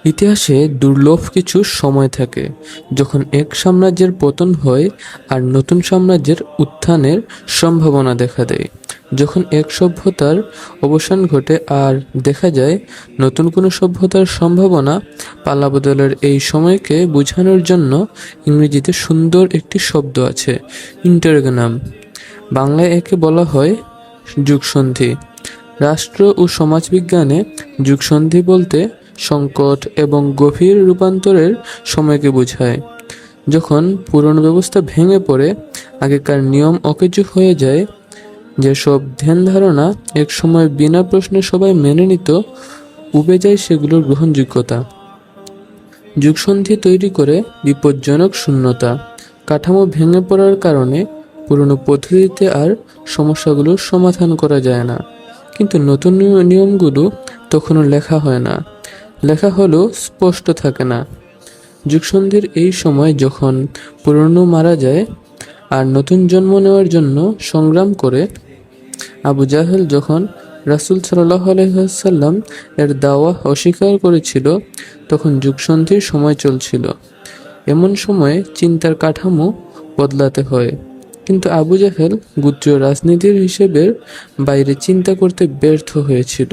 ইতিহাসে দুর্লভ কিছু সময় থাকে যখন এক সাম্রাজ্যের পতন হয় আর নতুন সাম্রাজ্যের উত্থানের সম্ভাবনা দেখা দেয়। যখন এক সভ্যতার অবসান ঘটে আর দেখা যায় নতুন কোনো সভ্যতার সম্ভাবনা। পালাবদলের এই সময়কে বোঝানোর জন্য ইংরেজিতে সুন্দর একটি শব্দ আছে, ইন্টারগনাম। বাংলায় একে বলা হয় যুগসন্ধি। রাষ্ট্র ও সমাজবিজ্ঞানে যুগসন্ধি বলতে সংকট এবং গভীর রূপান্তরের সময়কে বোঝায়। যখন পুরনো ব্যবস্থা ভেঙে পড়ে, আগেকার নিয়ম অকেজো হয়ে যায়, যেসব ধ্যান ধারণা এক সময় বিনা প্রশ্নে সবাই মেনে নিত, উবে যায় সেগুলোর গ্রহণযোগ্যতা। যুগসন্ধি তৈরি করে বিপজ্জনক শূন্যতা। কাঠামো ভেঙে পড়ার কারণে পুরনো পদ্ধতিতে আর সমস্যাগুলোর সমাধান করা যায় না। কিন্তু নতুন নিয়মগুলো তখনও লেখা হয় না, লেখা হলেও স্পষ্ট থাকে না। যুগসন্ধির এই সময় যখন পুরনো মারা যায় আর নতুন জন্ম নেওয়ার জন্য সংগ্রাম করে, আবু জাহেল যখন রাসূল সাল্লাল্লাহু আলাইহি ওয়াসাল্লাম এর দাওয়াহ অস্বীকার করেছিল, তখন যুগসন্ধির সময় চলছিল। এমন সময়ে চিন্তার কাঠামো বদলাতে হয়। কিন্তু আবু জাহেল গোত্রীয় রাজনীতির হিসেবের বাইরে চিন্তা করতে ব্যর্থ হয়েছিল।